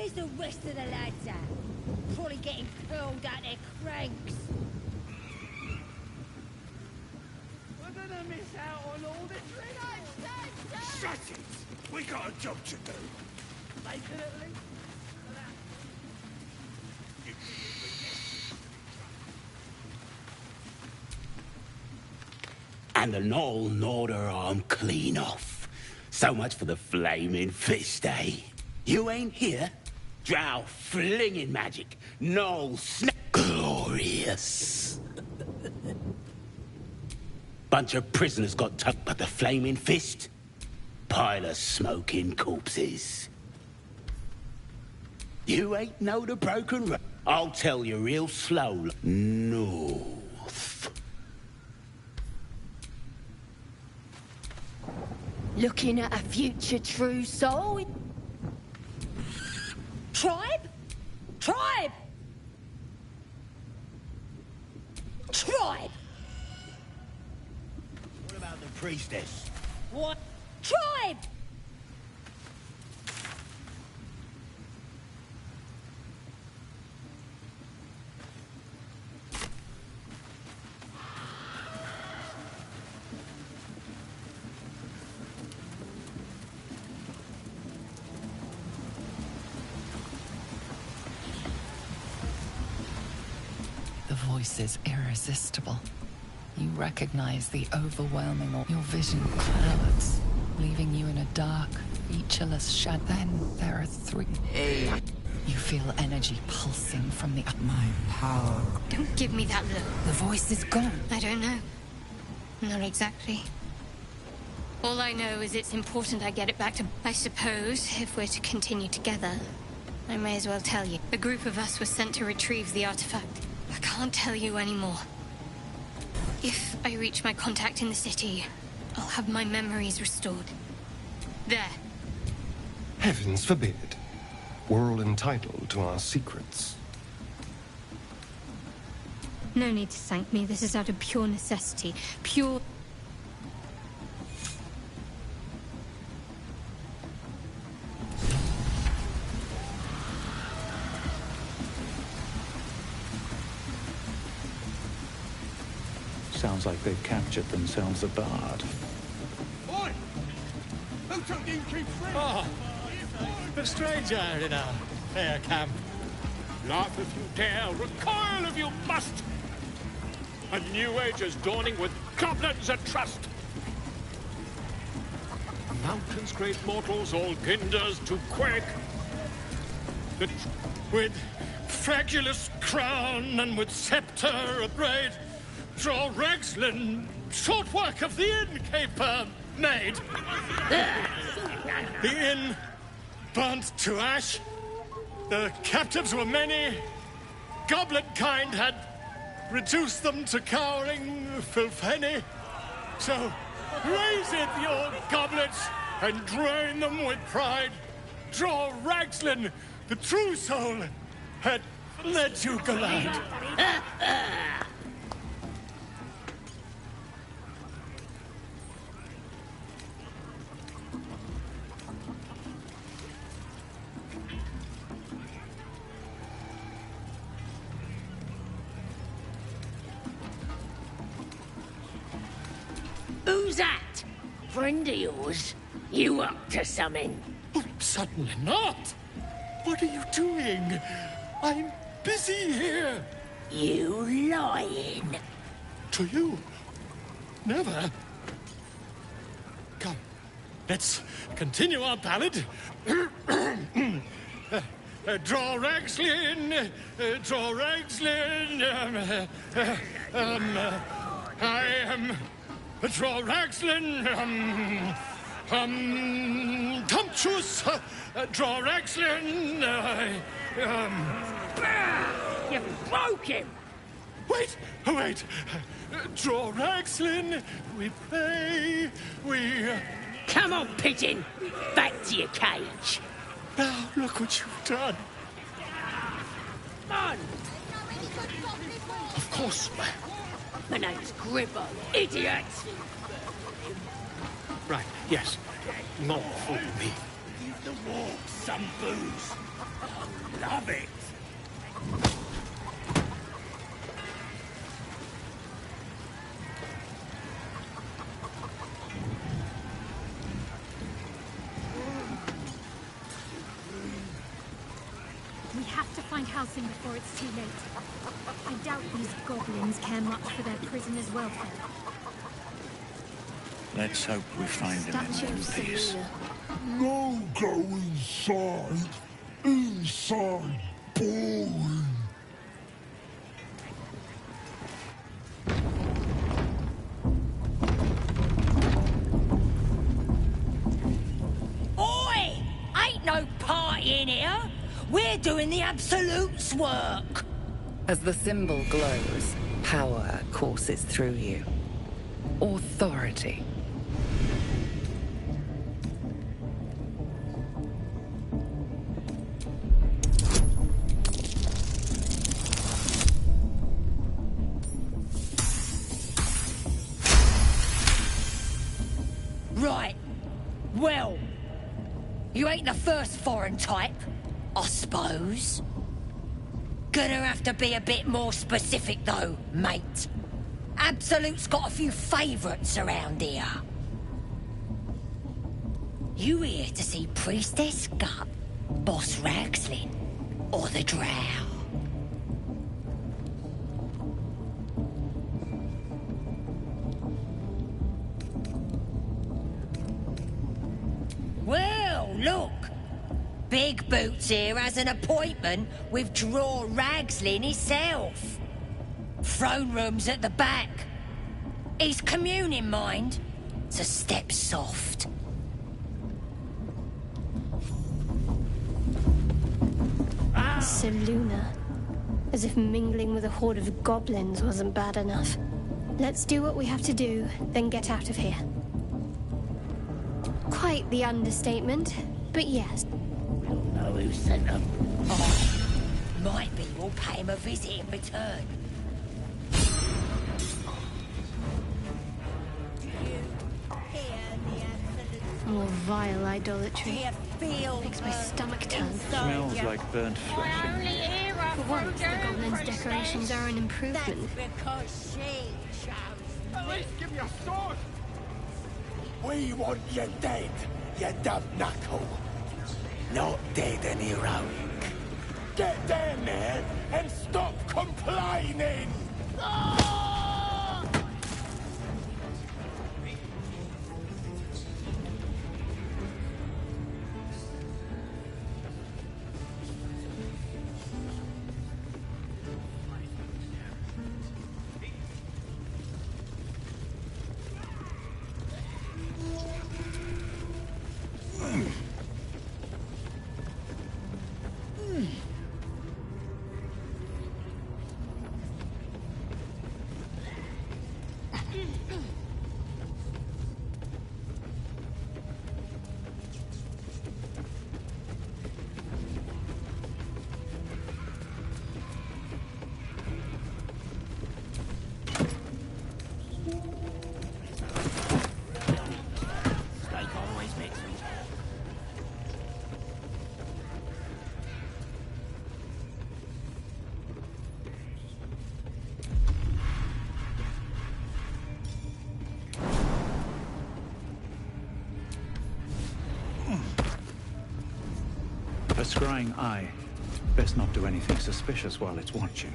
Where's the rest of the lads at? Probably getting curled at their cranks. We're gonna miss out on all this relaxation! Shut it! We got a job to do. Bacon at least? And the Knoll gnawed her arm clean off. So much for the flaming fist, eh? You ain't here? Drow flinging magic. Knoll snap. Glorious. Bunch of prisoners got tucked by the flaming fist. Pile of smoking corpses. You ain't know the broken road. I'll tell you real slow. North. Looking at a future true soul? Tribe? Tribe! Tribe! What about the priestess? What? Tribe! The voice is irresistible. You recognize the overwhelming your vision clouds, leaving you in a dark, featureless shadow. Then there are three. You feel energy pulsing from the... My power. Don't give me that look. The voice is gone. I don't know. Not exactly. All I know is it's important I get it back to... I suppose, if we're to continue together, I may as well tell you. A group of us was sent to retrieve the artifact. I can't tell you anymore. If I reach my contact in the city, I'll have my memories restored. There. Heavens forbid. We're all entitled to our secrets. No need to thank me. This is out of pure necessity. Pure... Sounds like they've captured themselves a bard. Oi! Who took the innkeep's ring? Oh, the stranger in our fair camp. Laugh if you dare, recoil if you must! A new age is dawning with goblins at trust! Mountains, great mortals, all ginders to quake! With fragulous crown and with scepter abraid, draw Ragslin, short work of the innkeeper made. The inn burnt to ash. The captives were many. Goblin kind had reduced them to cowering filfenny. So raise it, your goblets, and drain them with pride. Draw Ragslin, the true soul, had led you gallant. Who's that? Friend of yours? You up to something? Oh, certainly not. What are you doing? I'm busy here. You lying. To you? Never. Come, let's continue our ballad. Draw Ragslin, draw Ragslin. I am draw Ragslin. Tumptuous, draw Ragslin. You broke him. Wait, wait. Draw Ragslin. We pray. We. Come on, pigeon. Back to your cage. Now look what you've done. Come on. Of course. My name's Gribbo. Idiot. Right. Yes. Not for me. Give the walk some booze. Love it. We have to find housing before it's too late. I doubt these goblins care much for their prisoners' welfare. Let's hope we find him in Statue one of piece. Selena. No go inside. Inside. Boring. Oi! Ain't no party in here! We're doing the Absolute's work! As the symbol glows, power courses through you. Authority. Right. Well, you ain't the first foreign type, I suppose. Gonna have to be a bit more specific though, mate. Absolute's got a few favourites around here. You here to see Priestess Gut, Boss Ragslin, or the Drow? Well, look. Big Boots here has an appointment with Draw Ragslin himself. Throne room's at the back. He's communing, mind, so step soft. Seluna. As if mingling with a horde of goblins wasn't bad enough. Let's do what we have to do, then get out of here. Quite the understatement, but yes. We'll know who sent them. Oh, might be we'll pay him a visit in return. More vile idolatry. Makes my stomach turn. Smells like burnt flesh in here. For once, the goblins' decorations are an improvement. Because she chose. At least give me a sword! We want you dead, you dumb knuckle. Not dead and heroic. Get down there and stop complaining! A scrying eye. Best not do anything suspicious while it's watching.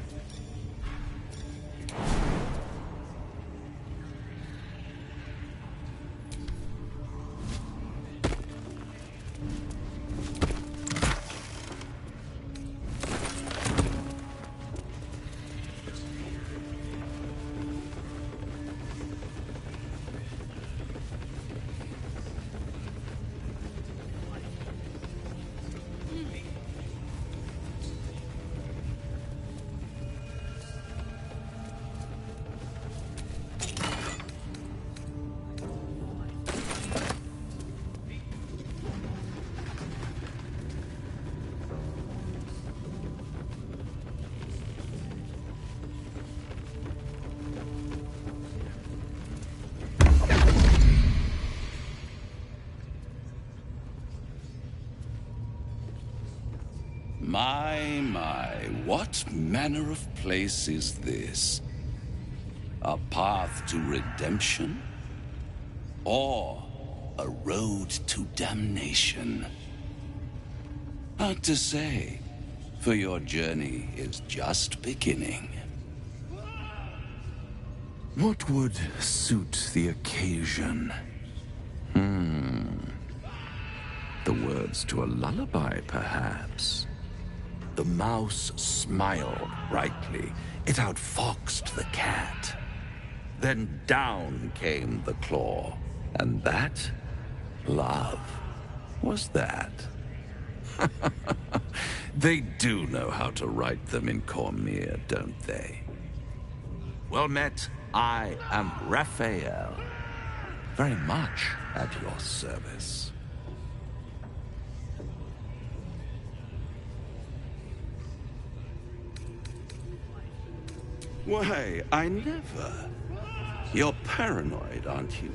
My, what manner of place is this? A path to redemption? Or a road to damnation? Hard to say, for your journey is just beginning. What would suit the occasion? The words to a lullaby, perhaps. The mouse smiled brightly. It outfoxed the cat. Then down came the claw. And that, love, was that. They do know how to write them in Cormier, don't they? Well met, I am Raphael. Very much at your service. Why, I never. You're paranoid, aren't you?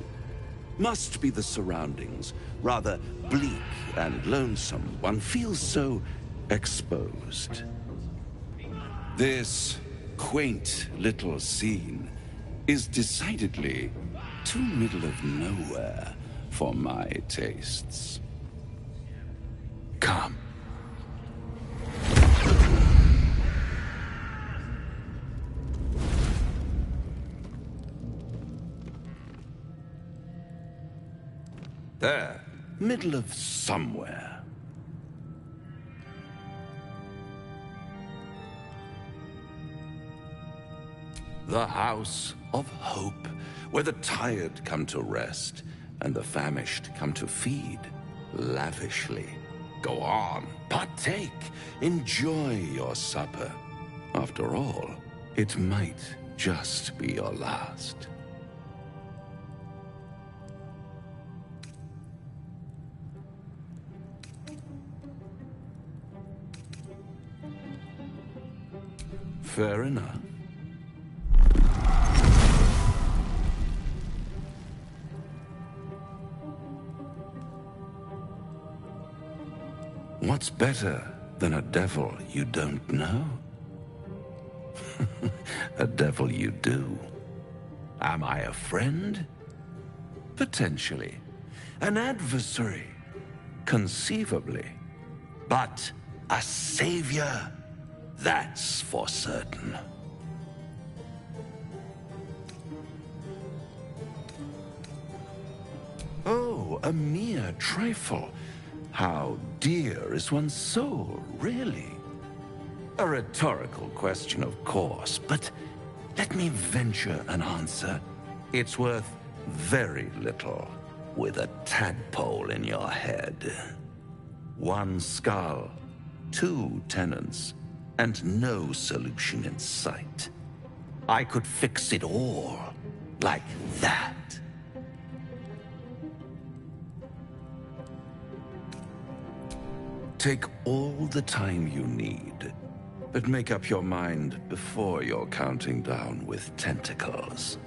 Must be the surroundings. Rather bleak and lonesome. One feels so exposed. This quaint little scene is decidedly too middle of nowhere for my tastes. Come. There, middle of somewhere. The House of Hope, where the tired come to rest and the famished come to feed lavishly. Go on, partake, enjoy your supper. After all, it might just be your last. Fair enough. What's better than a devil you don't know? A devil you do. Am I a friend? Potentially. An adversary? Conceivably. But a savior? That's for certain. Oh, a mere trifle. How dear is one's soul, really? A rhetorical question, of course, but let me venture an answer. It's worth very little with a tadpole in your head. One skull, two tenants, and no solution in sight. I could fix it all, like that. Take all the time you need, but make up your mind before you're counting down with tentacles.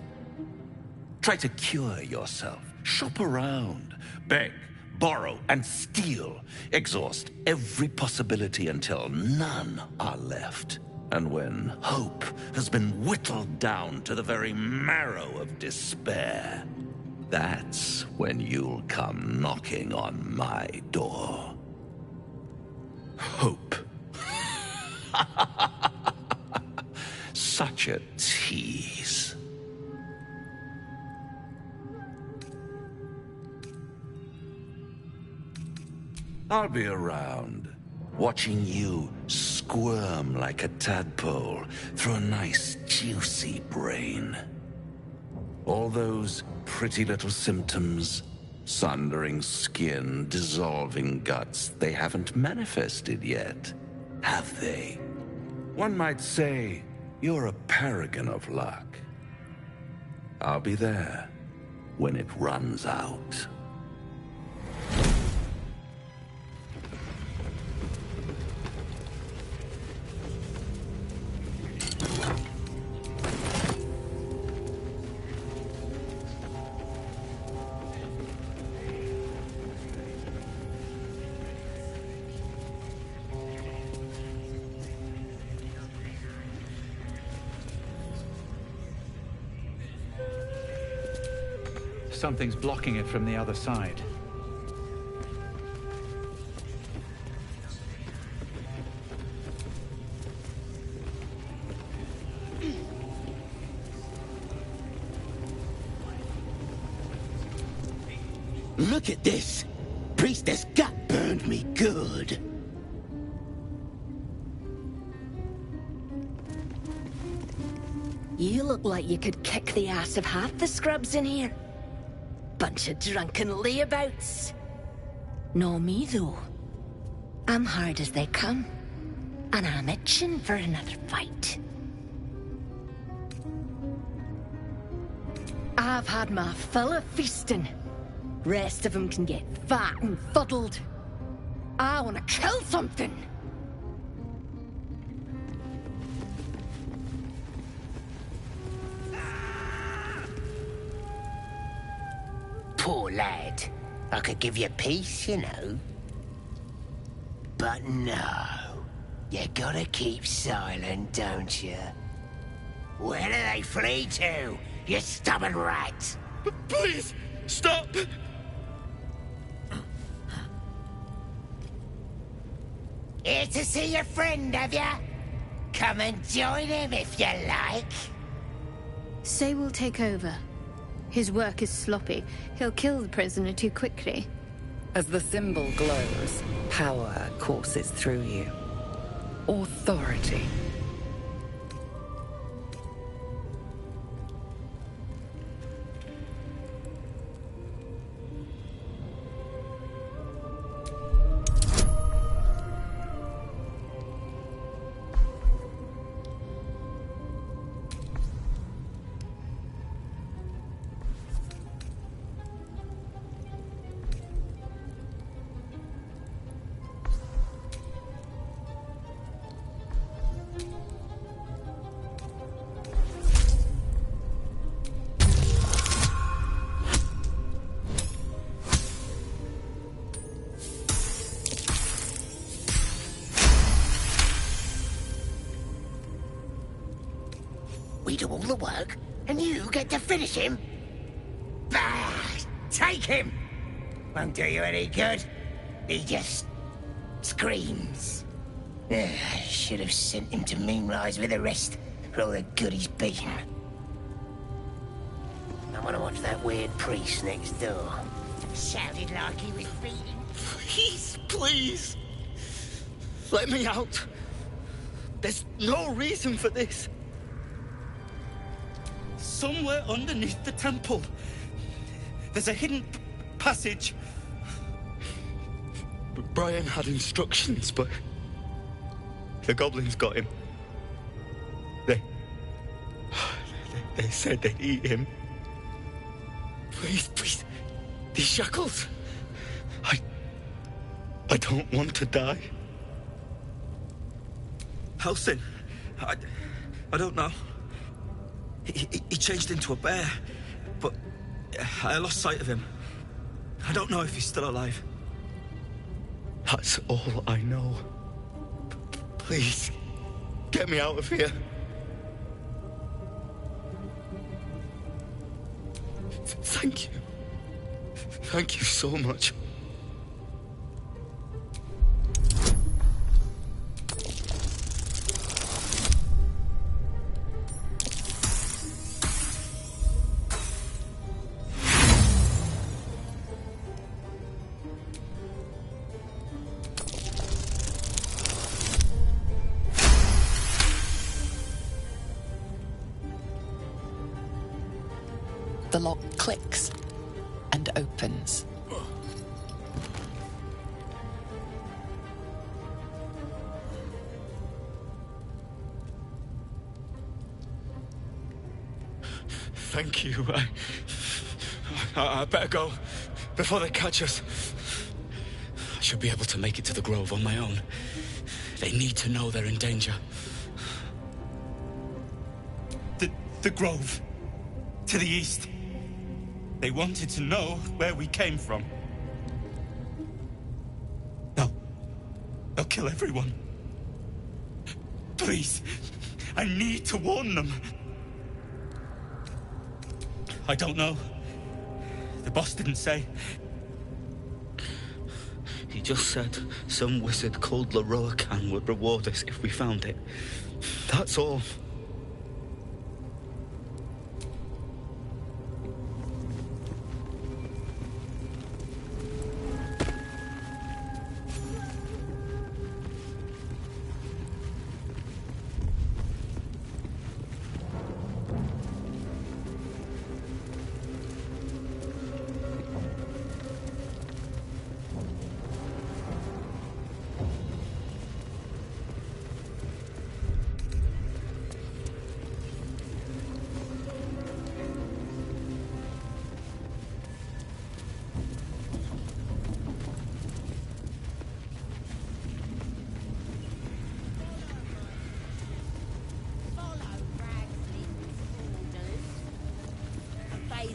Try to cure yourself, shop around, beg, borrow, and steal. Exhaust every possibility until none are left. And when hope has been whittled down to the very marrow of despair, that's when you'll come knocking on my door. Hope. Such a tease. I'll be around, watching you squirm like a tadpole through a nice, juicy brain. All those pretty little symptoms, sundering skin, dissolving guts, they haven't manifested yet, have they? One might say you're a paragon of luck. I'll be there when it runs out. something's blocking it from the other side. Look at this! Priestess gut burned me good. You look like you could kick the ass of half the scrubs in here. Bunch of drunken layabouts. No me, though. I'm hard as they come. And I'm itching for another fight. I've had my fill of feasting. Rest of them can get fat and fuddled. I want to kill something. Poor lad. I could give you peace, you know. But no. You gotta keep silent, don't you? Where do they flee to, you stubborn rat? Please, stop! Here to see your friend, have ya? Come and join him if you like. Say we'll take over. His work is sloppy. He'll kill the prisoner too quickly. As the symbol glows, power courses through you. Authority. We do all the work, and you get to finish him? Bah! Take him! Won't do you any good. He just screams. I should have sent him to Moonrise with the rest for all the good he's been. I want to watch that weird priest next door. Sounded like he was beating. Please, please. Let me out. There's no reason for this. Somewhere underneath the temple, there's a hidden passage. Brian had instructions, but the goblins got him. They said they'd eat him. Please, please, these shackles. I don't want to die. Halsin, I don't know. He changed into a bear, but I lost sight of him. I don't know if he's still alive. That's all I know. Please, get me out of here. Thank you. Thank you so much. The lock clicks and opens. Thank you. I better go before they catch us. I should be able to make it to the Grove on my own. They need to know they're in danger. The Grove. To the east. They wanted to know where we came from. They'll kill everyone. Please, I need to warn them. I don't know. The boss didn't say. He just said some wizard called Leroycan would reward us if we found it. That's all.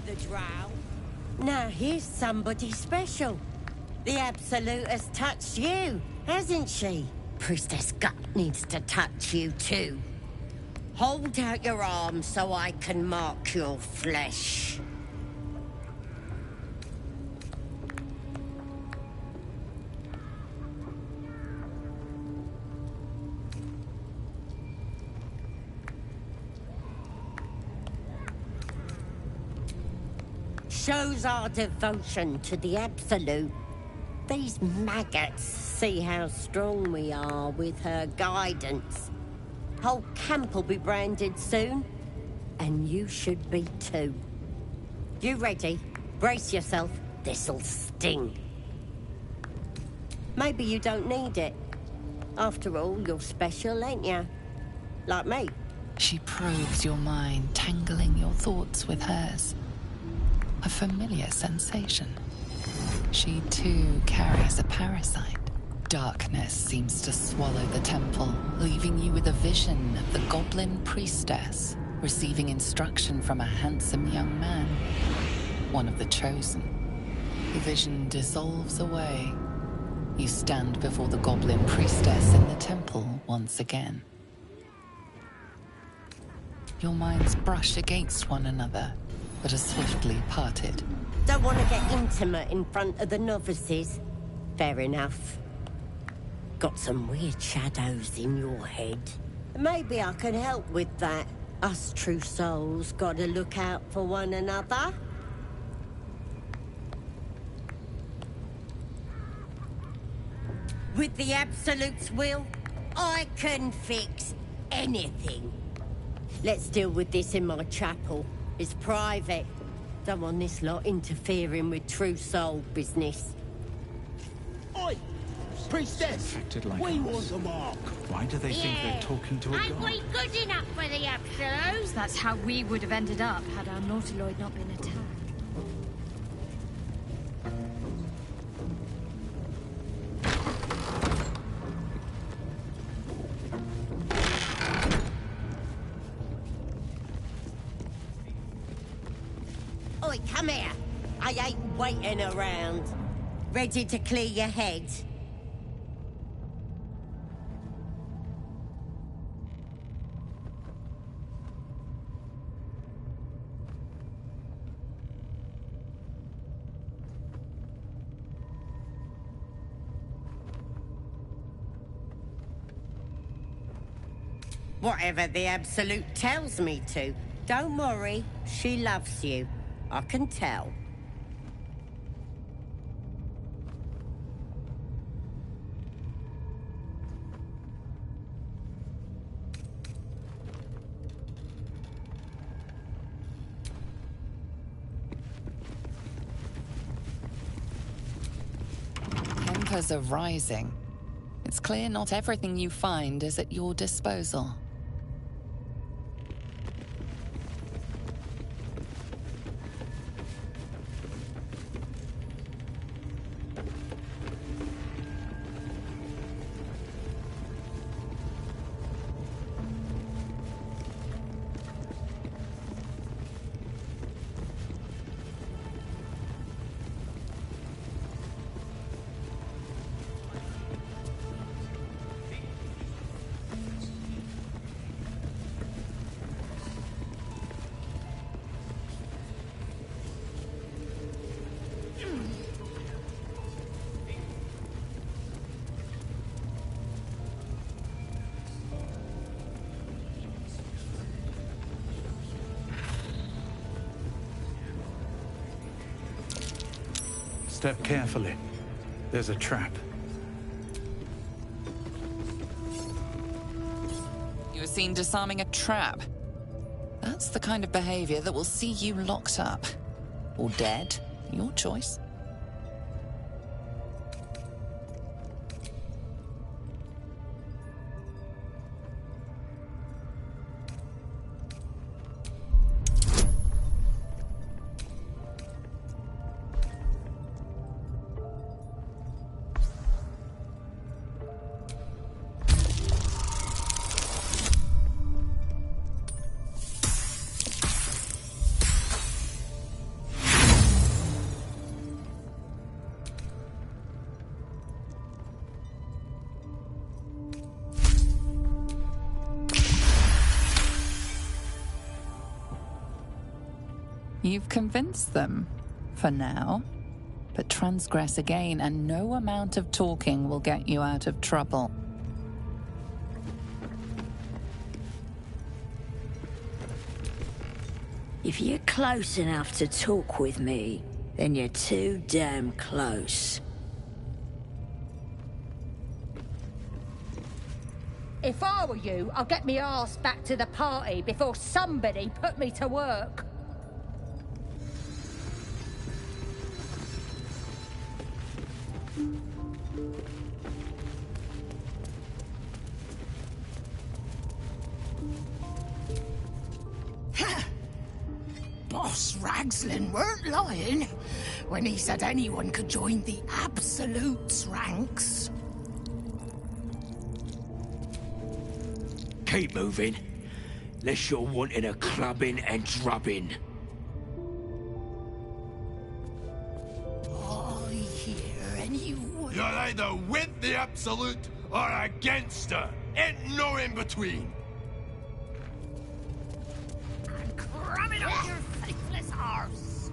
The drow. Now here's somebody special. The Absolute has touched you, hasn't she? Priestess Gut needs to touch you too. Hold out your arm so I can mark your flesh. Shows our devotion to the Absolute. These maggots see how strong we are with her guidance. Whole camp will be branded soon, and you should be too. You ready? Brace yourself. This'll sting. Maybe you don't need it. After all, you're special, ain't you? Like me. She probes your mind, tangling your thoughts with hers. A familiar sensation. She too carries a parasite. Darkness seems to swallow the temple, leaving you with a vision of the goblin priestess receiving instruction from a handsome young man, one of the chosen. The vision dissolves away. You stand before the goblin priestess in the temple once again. Your minds brush against one another, but are swiftly parted. Don't want to get intimate in front of the novices. Fair enough. Got some weird shadows in your head. Maybe I can help with that. Us true souls gotta look out for one another. With the Absolute's will, I can fix anything. Let's deal with this in my chapel. It's private. Don't want this lot interfering with true soul business. Oi! Priestess! We want a mark. Why do they think they're talking to a Ain't god? we good enough for the Absolutes? That's how we would have ended up had our Nautiloid not been attacked. Oi, come here. I ain't waiting around. Ready to clear your head? Whatever the Absolute tells me to. Don't worry, she loves you. I can tell. Tempers are rising. It's clear not everything you find is at your disposal. Step carefully. There's a trap. You were seen disarming a trap. That's the kind of behavior that will see you locked up. Or dead. Your choice. You've convinced them, for now. But transgress again, and no amount of talking will get you out of trouble. If you're close enough to talk with me, then you're too damn close. If I were you, I'd get me arse back to the party before somebody put me to work. Boss Ragslin weren't lying when he said anyone could join the Absolute's ranks. Keep moving, unless you're wanting a clubbing and drubbing. I hear anyone. You're either with the Absolute or against her. Ain't no in between. Cram it up your faithless arse!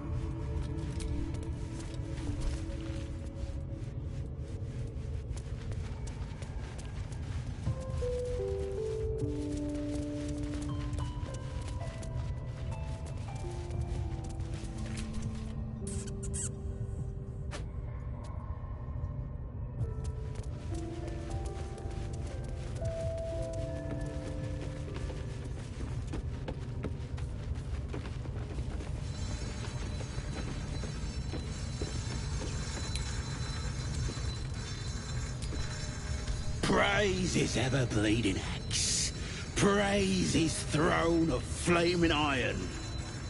Praise his ever-bleeding axe. Praise his throne of flaming iron.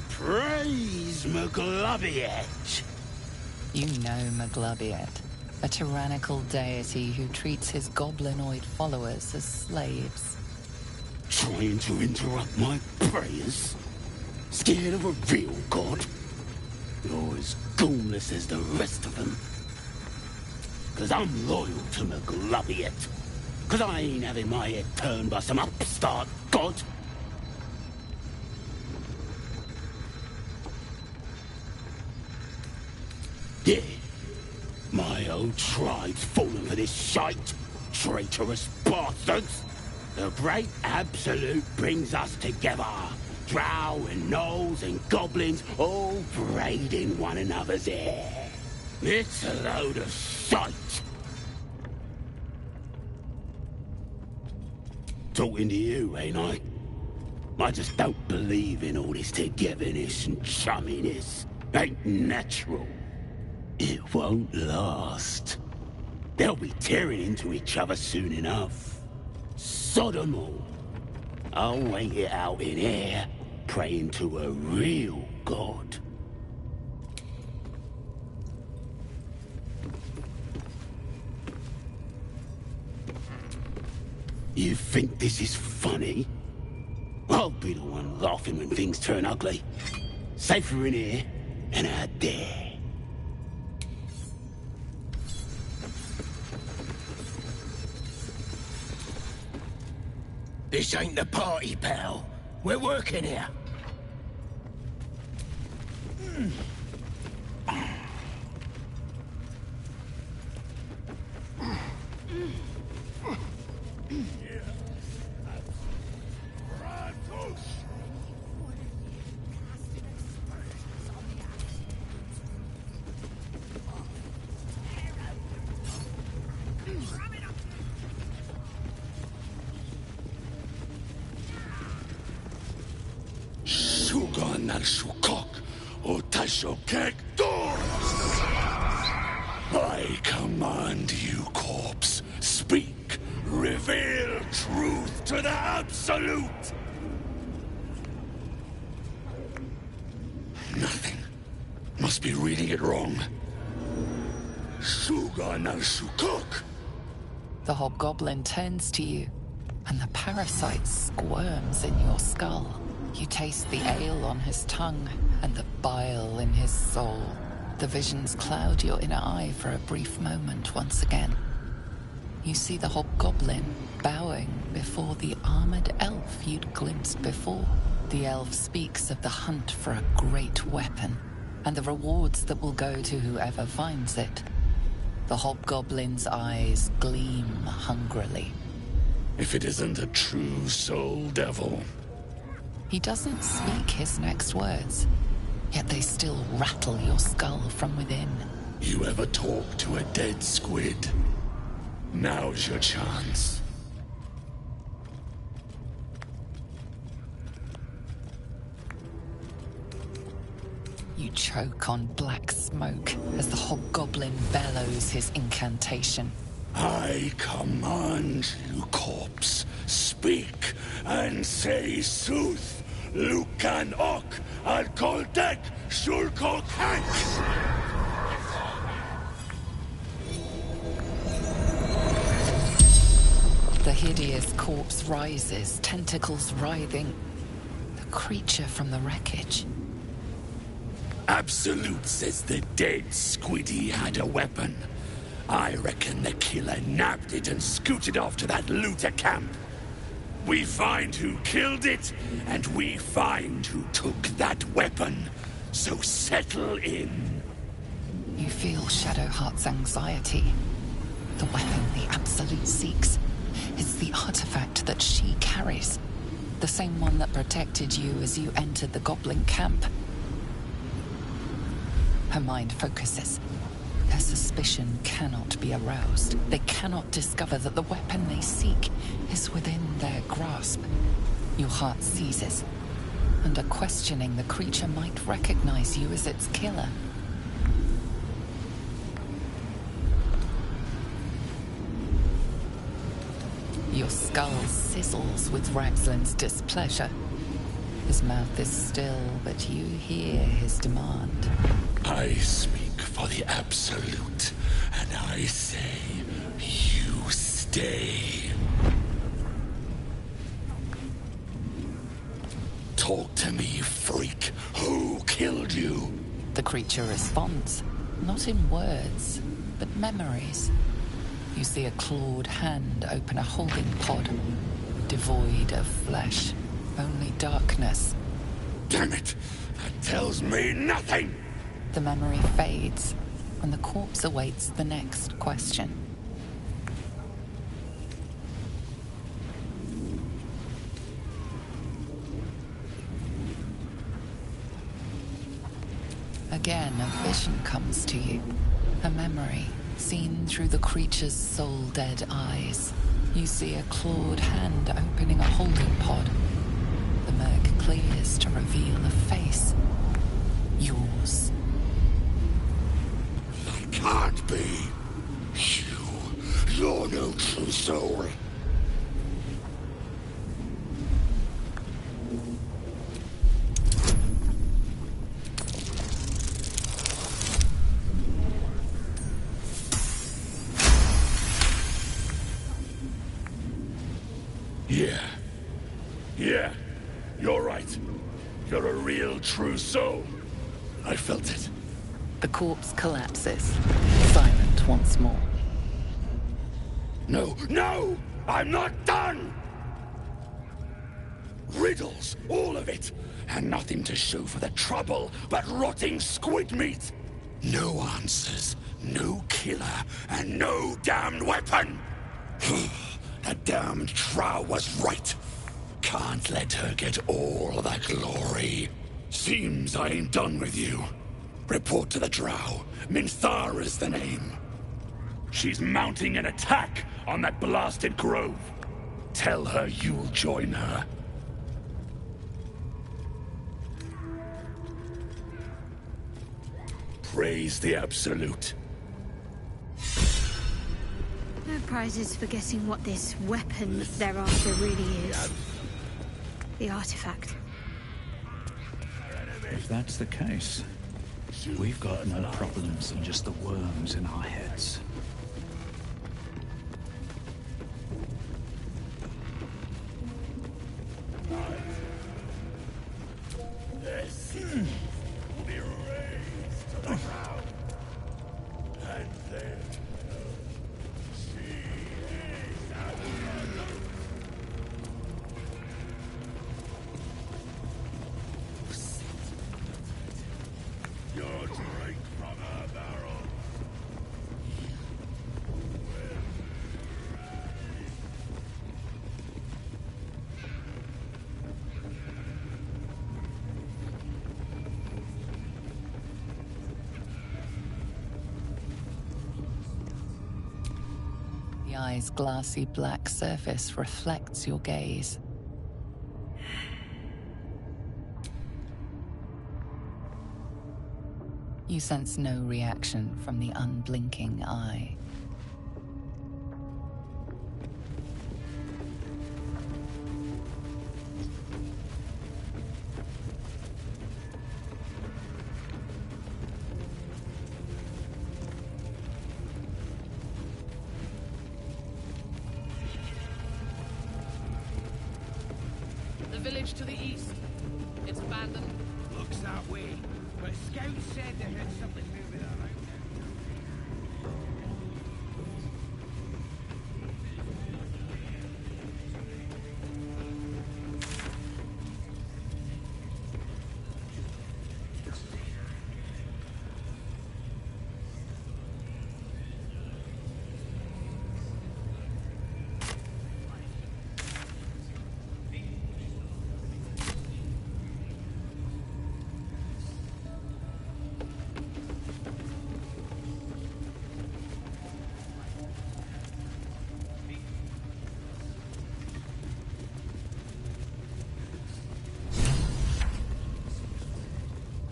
Praise Magloviet. You know Magloviet, a tyrannical deity who treats his goblinoid followers as slaves. Trying to interrupt my prayers? Scared of a real god? You're as goonless as the rest of them. 'Cause I'm loyal to Magloviet. 'Cause I ain't having my head turned by some upstart god. Yeah, my old tribe's fallen for this shite. Traitorous bastards. The great Absolute brings us together. Drow and gnolls and goblins all braiding one another's hair. It's a load of shite. Talking to you, ain't I? I just don't believe in all this togetherness and chumminess. Ain't natural. It won't last. They'll be tearing into each other soon enough. Sod 'em all. I'll wait it out in here, praying to a real god. You think this is funny? I'll be the one laughing when things turn ugly. Safer in here and out there. This ain't the party, pal. We're working here. Shukok, Otashokek Doors! I command you, corpse. Speak. Reveal truth to the Absolute! Nothing. Must be reading it wrong. Suga na Shukok! The hobgoblin turns to you, and the parasite squirms in your skull. You taste the ale on his tongue and the bile in his soul. The visions cloud your inner eye for a brief moment once again. You see the hobgoblin bowing before the armored elf you'd glimpsed before. The elf speaks of the hunt for a great weapon, and the rewards that will go to whoever finds it. The hobgoblin's eyes gleam hungrily. If it isn't a true soul devil. He doesn't speak his next words, yet they still rattle your skull from within. You ever talk to a dead squid? Now's your chance. You choke on black smoke as the hobgoblin bellows his incantation. I command you, corpse. Speak and say sooth. Lucan ok al koldek shulkok hank. The hideous corpse rises, tentacles writhing. The creature from the wreckage. Absolute says the dead squiddy had a weapon. I reckon the killer nabbed it and scooted off to that looter camp. We find who killed it, and we find who took that weapon. So settle in. You feel Shadowheart's anxiety. The weapon the Absolute seeks. It's the artifact that she carries. The same one that protected you as you entered the goblin camp. Her mind focuses. Her suspicion cannot be aroused. They cannot discover that the weapon they seek is within their grasp. Your heart seizes. Under questioning, the creature might recognize you as its killer. Your skull sizzles with Ragslin's displeasure. His mouth is still, but you hear his demand. I speak for the Absolute, and I say, you stay. Talk to me, freak. Who killed you? The creature responds, not in words, but memories. You see a clawed hand open a holding pod, devoid of flesh, only darkness. Damn it! That tells me nothing! The memory fades, and the corpse awaits the next question. Again, a vision comes to you. A memory, seen through the creature's soul-dead eyes. You see a clawed hand opening a holding pod. The murk clears to reveal a face. Yours. That can't be. You're no true soul. Yeah, you're right. You're a real true soul. I felt it. The corpse collapses, silent once more. No! I'm not done! Riddles, all of it, and nothing to show for the trouble but rotting squid meat. No answers, no killer, and no damned weapon. That damned Trow was right. Can't let her get all the glory. Seems I ain't done with you. Report to the Drow. Minthara's the name. She's mounting an attack on that blasted grove. Tell her you'll join her. praise the Absolute. No prizes for guessing what this weapon they're after really is. The artifact. If that's the case, we've got more problems than just the worms in our heads. This will be raised to the ground. And then she is absolute. Your drink from her barrel. The eye's glassy black surface reflects your gaze. You sense no reaction from the unblinking eye. The village to the east. It's abandoned. Looks that way. But scouts said they heard something moving around.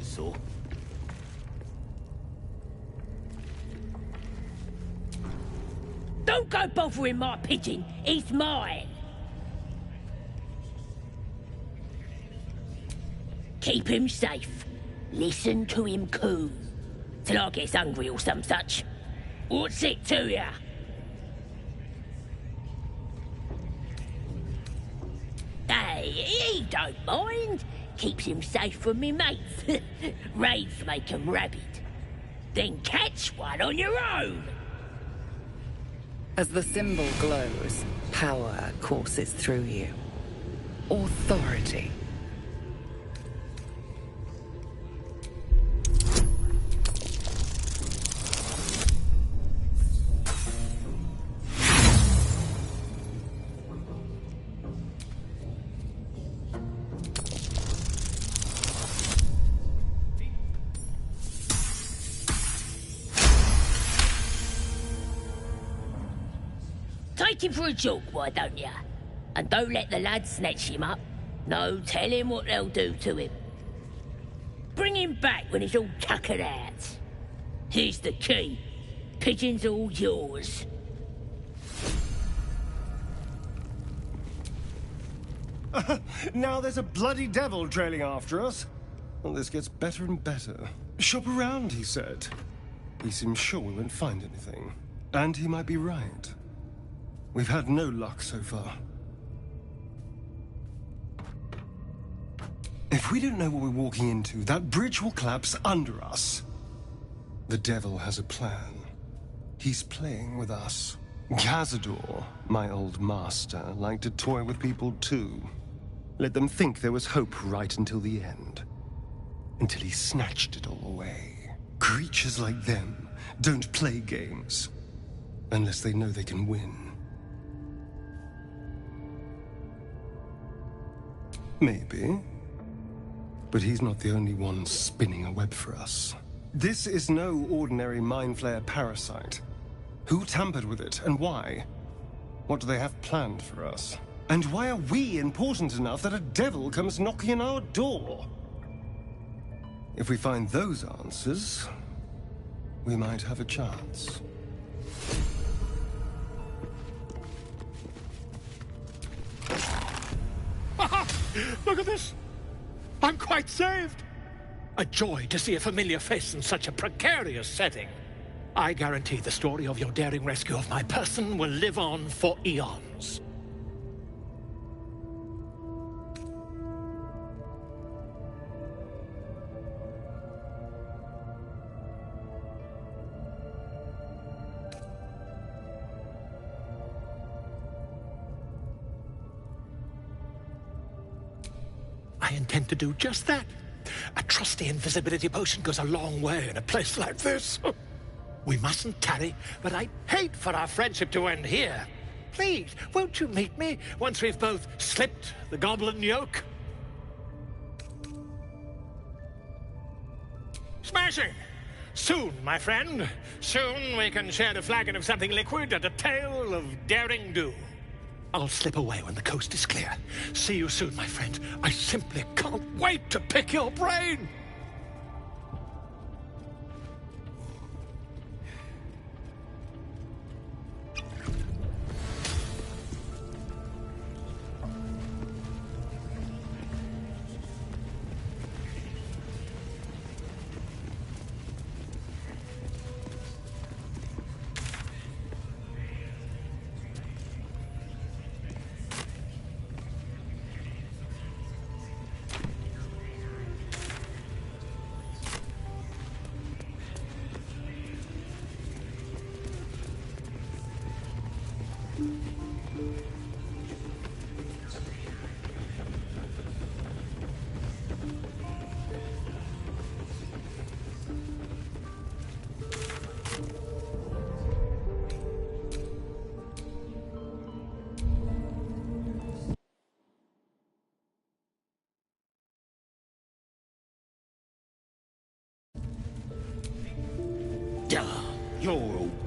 So? Don't go bothering my pigeon. He's mine. Keep him safe. Listen to him coo. Till I gets hungry or some such. What's it to ya? Hey, he don't mind. Keeps him safe from me mates. Raids make 'em rabid. Then catch one on your own. As the symbol glows, power courses through you. Authority. Take him for a joke, why don't ya? And don't let the lads snatch him up. No, tell him what they'll do to him. Bring him back when he's all tuckered out. Here's the key. Pigeon's all yours. Now there's a bloody devil trailing after us. Well, this gets better and better. Shop around, he said. He seems sure we won't find anything. And he might be right. We've had no luck so far. If we don't know what we're walking into, that bridge will collapse under us. The devil has a plan. He's playing with us. Cazador, my old master, liked to toy with people too. Let them think there was hope right until the end. Until he snatched it all away. Creatures like them don't play games. Unless they know they can win. Maybe. But he's not the only one spinning a web for us. This is no ordinary Mind Flayer parasite. Who tampered with it, and why? What do they have planned for us? And why are we important enough that a devil comes knocking on our door? If we find those answers, we might have a chance. Look at this! I'm quite saved! A joy to see a familiar face in such a precarious setting. I guarantee the story of your daring rescue of my person will live on for eons. I intend to do just that. A trusty invisibility potion goes a long way in a place like this. We mustn't tarry, but I'd hate for our friendship to end here. Please, won't you meet me once we've both slipped the goblin yoke? Smashing! Soon, my friend. Soon we can share a flagon of something liquid and a tale of daring do. I'll slip away when the coast is clear. See you soon, my friend. I simply can't wait to pick your brain! You're a